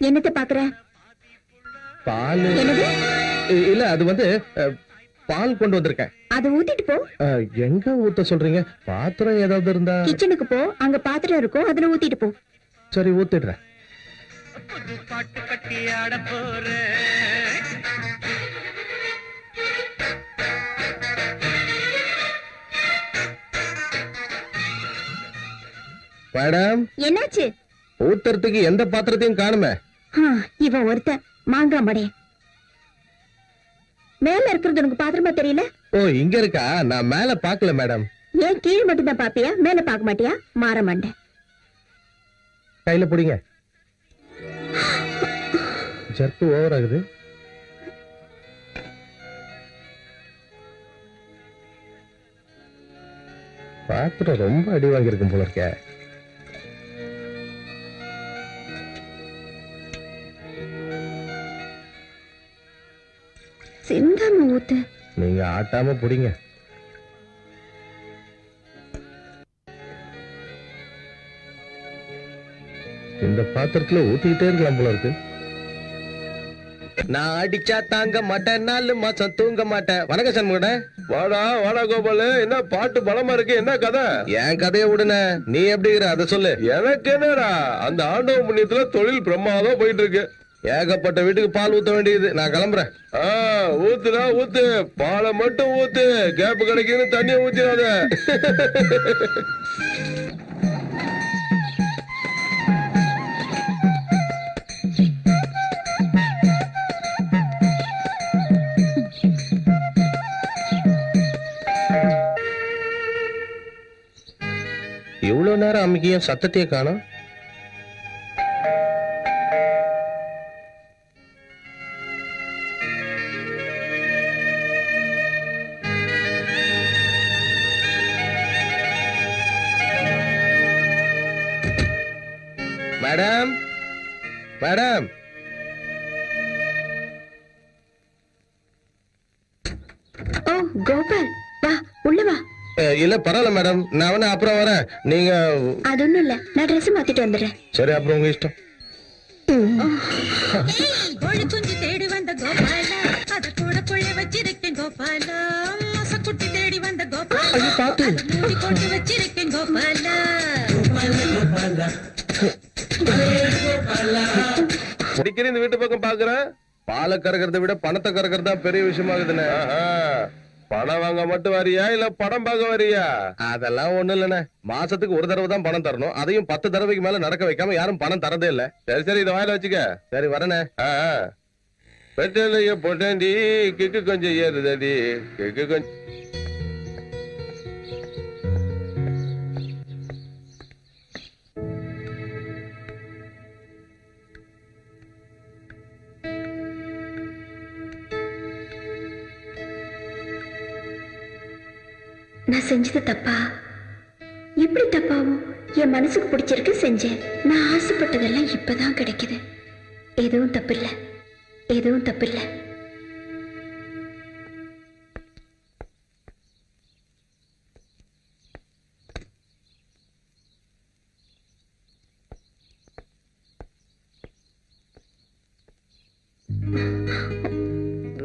என்னத்தை பாக்குற? பால் என்னது? இல்ல அது வந்து பால் கொண்டு வந்திருக்கேன். அதை ஊத்திட்டு போ. எங்க ஊத்த சொல்றீங்க? பாத்திரம் ஏதாவது இருந்தா கிச்சனுக்கு போ, அங்க பாத்திரம் இருக்கும், அதுல ஊத்திட்டு போ. சரி ஊத்திடுறேன். பாட்டு கட்டி ஆட போற மேடம், என்னாச்சு? ஊத்துறதுக்கு எந்த பாத்திரத்தையும் காணுமே. இவன் ஒருத்த மாங்கா மடே. மேல இருக்கிறது உனக்கு பாத்திரமா தெரியல? ஓ, இங்க இருக்கா? நான் மேல பாக்கல மேடம். ஏன் கீழ் மட்டும் தான் பாப்பியா, மேல பாக்க மாட்டியா? மாற மாண்ட. கையில பிடிங்க. ஜர்க்கு ஓவர் ஆகுது. பாத்திரம் ரொம்ப அடி வாங்கியிருக்கும் போல இருக்க. சிந்தாம ஊத்து. நீங்க ஆட்டாம புடிங்க. இந்த பாத்திரத்துல ஊத்திக்கிட்டே இருக்கலாம் போல இருக்கு. நான் அடிச்சா தாங்க மாட்டேன், 4 மாசம் தூங்க மாட்டேன். வணக்கம் சண்முகனே. வாடா வாடா கோபாலு, என்ன பாட்டு பலமா இருக்கு, என்ன கதை? என் கதையை விடுன, நீ எப்படி இருக்கிற அதை சொல்லு. எனக்கு என்னடா, அந்த ஆண்டவ புண்ணியத்துல தொழில் பிரமாதம் போயிட்டு இருக்கு. ஏகப்பட்ட வீட்டுக்கு பால் ஊத்த வேண்டியது. நான் கிளம்புறேன். ஊத்துடா ஊத்து, பாலை மட்டும் ஊத்து, கேப் கிடைக்குன்னு தண்ணியை ஊத்திடாத. இவ்வளவு நேரம் அம்மிக்கையும் சத்தத்தையே காணோம். Madam, madam. ஓ கோபால், வா உள்ள வா. இல்ல பரவாயில்ல மேடம், நான் வேணா அப்புறம் வரேன். நீங்க அது ஒண்ணும் இல்ல, நான் ட்ரெஸ் மாத்திட்டு வந்துடுறேன். சரி, அப்புறம் உங்க இஷ்டம். குஞ்சு தேடி வந்த கோபாலா, அத கூட கொள்ள வச்சிருக்கேன் கோபாலா. மசக்குட்டி தேடி வந்த கோபாலா, பாத்து மூடி கொண்டு வச்சிருக்கேன் கோபாலா. அடிக்கடி இந்த வீட்டு பக்கம் பாக்குறேன். பாலை கறக்கிறத விட பணத்தை கறக்கிறது தான் பெரிய விஷயமாகுதுண்ணே. பணம் வாங்க மட்டும் வரியா, இல்ல படம் பார்க்க வரியா? அதெல்லாம் ஒண்ணு இல்லண்ணே. மாசத்துக்கு ஒரு தடவை தான் பணம் தரணும். அதையும் 10 தடவைக்கு மேல நடக்க வைக்காம யாரும் பணம் தரதே இல்ல. சரி சரி, இதை வாயில வச்சுக்க. சரி வரண்ணே. பெட்ரோலைய போட்டேன்டி, கிக்கு கொஞ்சம் ஏறுதடி, கிக்கு கொஞ்சம். நான் செஞ்சது தப்பா? எப்படி தப்பாவும்? என் மனசுக்கு பிடிச்சிருக்கு செஞ்சேன். நான் ஆசைப்பட்டதெல்லாம் இப்பதான் கிடைக்குது. எதுவும் தப்பில்லை, எதுவும் தப்பில்லை.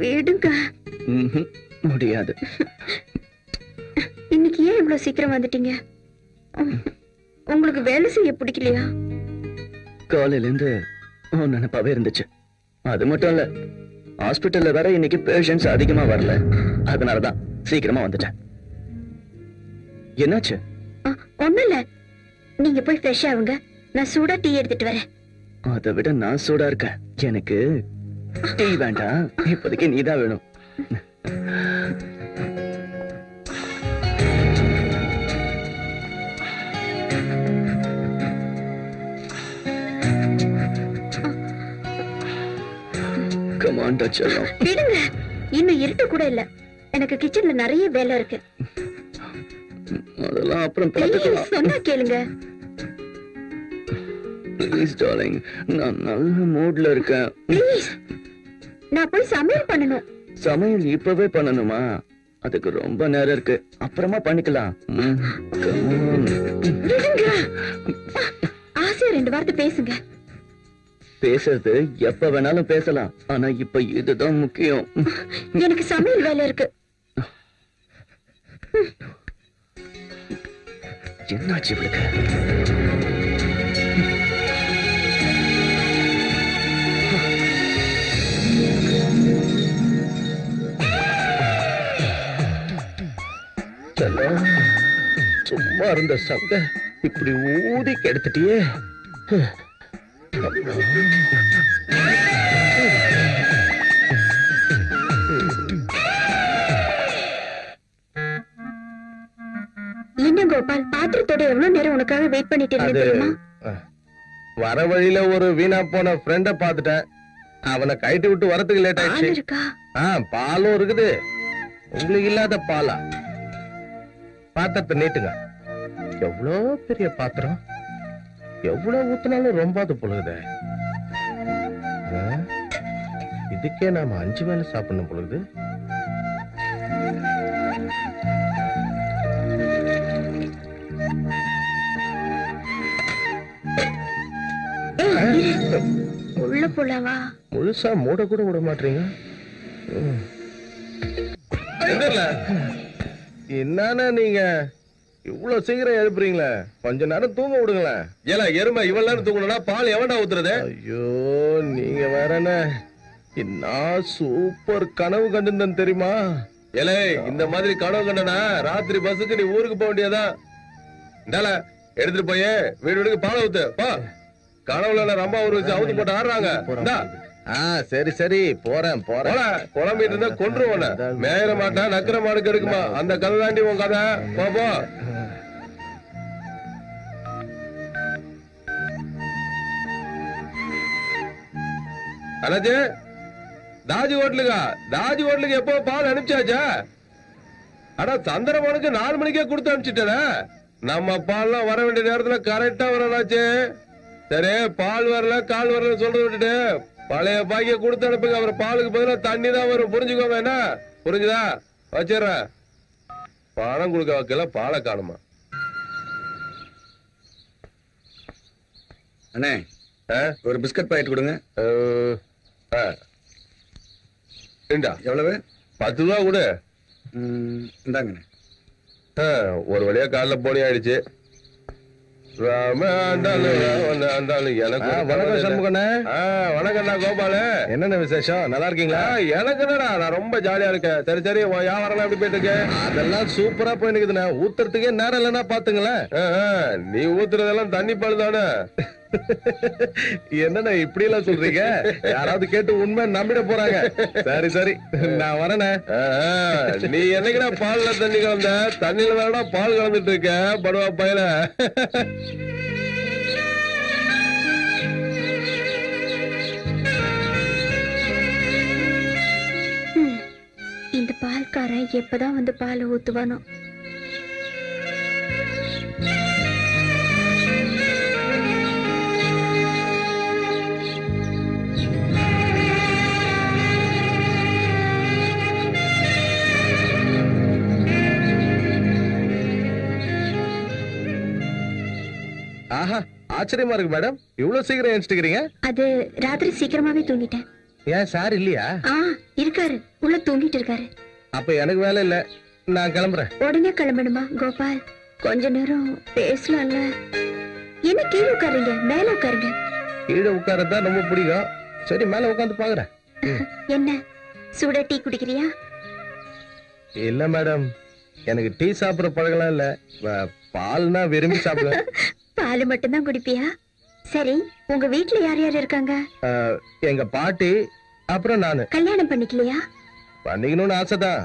விடுங்க. முடியாது. இன்னைக்கு ஏன் இவ்வளவு சீக்கிரம் வந்துட்டீங்க? உங்களுக்கு வேலை செய்ய பிடிக்கலையா? காலையில இருந்து நினைப்பாவே இருந்துச்சு. அது மட்டும் இல்ல, ஹாஸ்பிட்டல்ல வேற இன்னைக்கு பேஷண்ட்ஸ் அதிகமா வரல. அதனாலதான் சீக்கிரமா வந்துட்டேன். என்னாச்சு? ஒண்ணும் இல்ல, நீங்க போய் ஃப்ரெஷ் ஆகுங்க. நான் சூடா டீ எடுத்துட்டு வரேன். அதை விட நான் சூடா இருக்கேன். எனக்கு டீ வேண்டாம், இப்போதைக்கு நீதான் வேணும். விடுங்க, இன்னும் இருட்டு கூட இல்ல. எனக்கு கிச்சன்ல நிறைய வேலை இருக்கு. அதெல்லாம் அப்புறம் சொன்னா கேளுங்க. ப்ளீஸ் டார்லிங், நான் நல்ல மூட்ல இருக்கேன். ப்ளீஸ், நான் போய் சமையல் பண்ணணும். சமையல் இப்பவே பண்ணணுமா? அதுக்கு ரொம்ப நேரம் இருக்கு, அப்புறமா பண்ணிக்கலாம். விடுங்க, ஆசையா 2 வார்த்தை பேசுங்க. பேசுறது எப்ப வேணாலும் பேசலாம், ஆனா இப்ப இதுதான் முக்கியம். எனக்கு சமையல் வேலை இருக்கு. என்னாச்சு இவளுக்கு? சும்மா இருந்த சங்க இப்படி ஊதி கெடுத்துட்டியே. என்ன கோபால், பாத்திரத்தோட எவ்வளவு நேரம் உனக்காக வெயிட் பண்ணிட்டு அது இருந்தேன் தெரியுமா? வர வழியில ஒரு வீணா போன ஃப்ரெண்ட பாத்துட்டேன். அவனை கைட்டு விட்டு வரதுக்கு லேட் பால் ஆயிடுச்சு. இருக்கா? பாலும் இருக்குது. உங்களுக்கு இல்லாத பாலா? பாத்திரத்தை நீட்டுங்க. எவ்வளோ பெரிய பாத்திரம், எவ்வளவு ஊத்தினாலும் ரொம்ப அது பொழுகுதே. இதுக்கே நாம 5 வேளை சாப்பிடணும் பொழுது. உள்ள போலவா? முழுசா மூட கூட விட மாட்டீங்க. என்னன்னா நீங்க இவ்வளவு சீக்கிரம் எழுப்புறீங்களே, கொஞ்ச நேரம் தூங்க விடுங்களேன். ஏல எருமை இவ்வளவு நேரம் தூங்கணும்னா பால் எவன்டா ஊத்துறது? ஐயோ நீங்க வேறன என்ன சூப்பர் கனவு கண்டிருந்தேன் தெரியுமா? ஏலே இந்த மாதிரி கனவு கண்டனா ராத்திரி பஸ்ஸுக்கு நீ ஊருக்கு போக வேண்டியதா? இந்தால எடுத்துட்டு போய் வீடு வீடுக்கு பால் ஊத்து பா. கனவுல ரொம்ப ஒரு வச்சு அவுத்து போட்டு ஆடுறாங்க. சரி சரி போறேன் போறேன். குழம்பிட்டு இருந்தா கொன்றுவோன. மேயிற மாட்டா நக்கிற மாடு கெடுக்குமா? அந்த கதை தாண்டி உன் கதை. போ அண்ணாச்சி, தாஜி ஹோட்டலுக்கு எப்போ பால் அனுப்பிச்சாச்சா? ஆனா சந்திரமனுக்கு 4 மணிக்கே கொடுத்து அனுப்பிச்சிட்டே. நம்ம பால்லாம் வர வேண்டிய நேரத்துல கரெக்டா வரலாச்சு. சரி பால் வரல கால் வரல சொல்றது விட்டுட்டு பழைய பாக்கிய கொடுத்து அனுப்புங்க. அப்புறம் பாலுக்கு பதிலா தண்ணி தான் வரும். புரிஞ்சுக்கோங்க என்ன? புரிஞ்சுதா? வச்சிடுறேன். பணம் கொடுக்க வைக்கல, பாலை காணுமா? அண்ணே ஒரு பிஸ்கட் பாக்கெட் கொடுங்க. எவ்வளவு? 10 ரூபா கொடு. இந்தாங்கண்ணே. ஒரு வழியா காலைல போனி ஆயிடுச்சு. வணக்கம்ண்ணா கோபாலு. என்னென்ன விசேஷம்? நல்லா இருக்கீங்களா? எனக்கு என்னடா நான் ரொம்ப ஜாலியா இருக்கேன். சரி சரி வியாபாரம் எப்படி போயிட்டு இருக்கு? அதெல்லாம் சூப்பரா போயிருக்குதுண்ணா. ஊத்துறதுக்கே நேரம் இல்லைன்னா பாத்துங்களேன். நீ ஊத்துறதெல்லாம் தண்ணி பால் தானே. என்னண்ணா இப்படி எல்லாம் சொல்றீங்க? யாராவது கேட்டு உண்மை நம்பிட போறாங்க. சரி சரி நான் வரேனே. நீ என்னைக்குடா பால்ல தண்ணி கலந்த? தண்ணியில தானடா பால் கலந்துட்டு இருக்க படுவா பையல. இந்த பால்காரன் எப்பதான் வந்து பால் ஊத்துவானோ? ஆஹா ஆச்சரியமா இருக்கு மேடம். இவ்வளவு சீக்கிரம் எழுந்துக்கிறீங்க? அது ராத்திரி சீக்கிரமாவே தூங்கிட்டேன். ஏன் சார் இல்லையா? இருக்காரு, உள்ள தூங்கிட்டு இருக்காரு. அப்ப எனக்கு வேலை இல்ல, நான் கிளம்புறேன். உடனே கிளம்பணுமா கோபால்? கொஞ்ச நேரம் பேசலாம்ல. என்ன கீழே உட்காருங்க, மேல உட்காருங்க. கீழே உட்காரதான் ரொம்ப பிடிக்கும். சரி மேல உட்காந்து பாக்குறேன். என்ன சுட டீ குடிக்கிறியா? இல்ல மேடம், எனக்கு டீ சாப்பிடுற பழகலாம் இல்ல. பால்னா விரும்பி சாப்பிடுவேன். பால் மட்டும்தான் குடிப்பியா? சரி, உங்க வீட்டுல யார் யார் இருக்காங்க? எங்க பாட்டி, அப்புறம் நானு. கல்யாணம் பண்ணிக்கலையா? பண்ணிக்கணும்னு ஆசைதான்,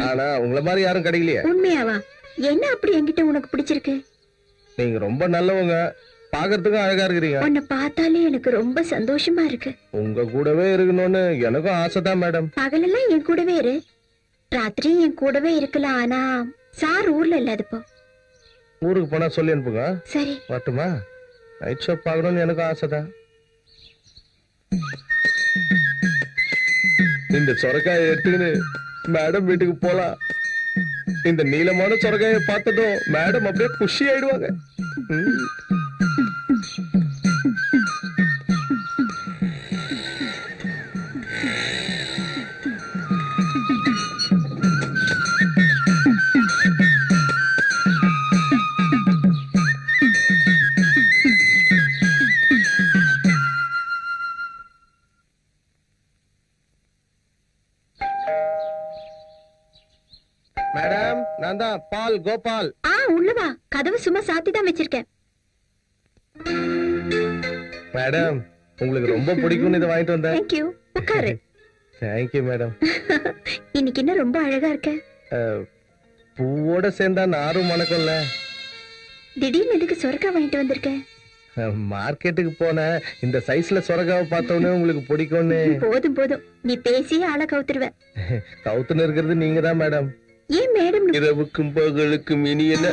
ஆனா உங்களை மாதிரி யாரும் கிடைக்கலையே. உண்மையாவா? என்ன அப்படி என்கிட்ட உனக்கு பிடிச்சிருக்கு? நீங்க ரொம்ப நல்லவங்க, பாக்குறதுக்கும் அழகா இருக்கிறீங்க. உன்னை பார்த்தாலே எனக்கு ரொம்ப சந்தோஷமா இருக்கு. உங்க கூடவே இருக்கணும்னு எனக்கும் ஆசைதான் மேடம். பகலெல்லாம் என் கூடவே இரு, ராத்திரி என் கூடவே இருக்கலாம். ஆனா சார் ஊர்ல இல்லாதப்போ. ஊருக்கு போனா சொல்லி அனுப்புங்க. சரி வரட்டுமா? நைட் ஷோ பாக்கணும்னு எனக்கும் ஆசைதான். இந்த சொரக்காயை எடுத்துக்கின்னு மேடம் வீட்டுக்கு போலாம். இந்த நீளமான சொரக்காயை பார்த்ததும் மேடம் அப்படியே குஷி ஆயிடுவாங்க. மேடம் நான் தான் பால் கோபால். உள்ளவா, கதவு சும்மா சாத்தி தான் வச்சிருக்கேன். மேடம் உங்களுக்கு ரொம்ப பிடிக்கும்னு இதை வாங்கிட்டு வந்தேன். தேங்க்யூ, உட்காரு. Thank you madam. இன்னைக்கு என்ன ரொம்ப அழகா இருக்க. பூவோட சேர்ந்தா நாரும் மணக்கும்ல. திடீர்னு எதுக்கு சொரக்கா வாங்கிட்டு வந்திருக்க? மார்க்கெட்டுக்கு போன இந்த சைஸ்ல சொரக்காவை பார்த்தோன்னே உங்களுக்கு பிடிக்கும்னு. போதும் போதும், நீ பேசியே ஆளை கவுத்துருவ. கவுத்துன்னு இருக்கிறது நீங்க தான் மேடம். ஏன் மேடம்? இரவுக்கும் பகலுக்கும் இனி என்ன?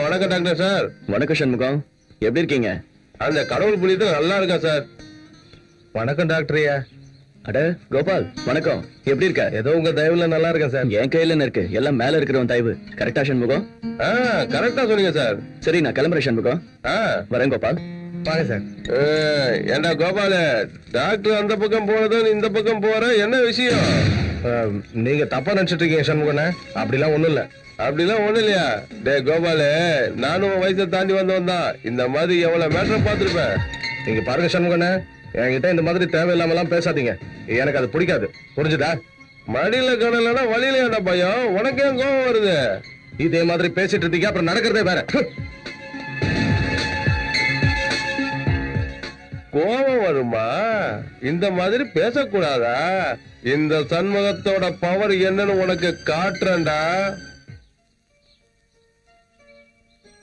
வணக்கம் டாக்டர் சார். வணக்கம் சண்முகம், எப்படி இருக்கீங்க? அந்த கடவுள் புண்ணியத்துல நல்லா இருக்கா சார். வணக்கம் டாக்டரையா. அட கோபால், வணக்கம், எப்படி இருக்க? ஏதோ உங்க தயவுல நல்லா இருக்கேன் சார். என் கையில என்ன இருக்கு, எல்லாம் மேல இருக்கிறவன் தயவு. கரெக்டா சண்முகம்? கரெக்டா சொன்னீங்க சார். சரி, நான் கிளம்புறேன் சண்முகம். வரேன் கோபால். வாங்க சார். ஏண்டா கோபால, டாக்டர் அந்த பக்கம் போனதும் இந்த பக்கம் போற என்ன விஷயம்? நீங்க தப்பா நினைச்சிட்டு இருக்கீங்க சண்முகண்ணே. அப்படிலாம் ஒண்ணும் இல்ல. அப்படிலாம் ஒண்ணு இல்லையா? டே கோபாலு, நானும் வயசை தாண்டி வந்தவன் தான். இந்த மாதிரி எவ்வளவு மேட்டர் பார்த்திருப்பேன். நீங்க பாருங்க சண்முகண்ணே, என்கிட்ட இந்த மாதிரி தேவையில்லாம எல்லாம் பேசாதீங்க. எனக்கு அது பிடிக்காது, புரிஞ்சுதா? மடியில கடலைன்னா வழியில என்ன பயம்? உனக்கு ஏன் கோபம் வருது? இதே மாதிரி பேசிட்டு இருக்கீங்க, அப்புறம் நடக்கிறதே வேற. கோபம் வருமா? இந்த மாதிரி பேசக்கூடாதா? இந்த சண்முகத்தோட பவர் என்னன்னு உனக்கு காட்டுறேன்டா.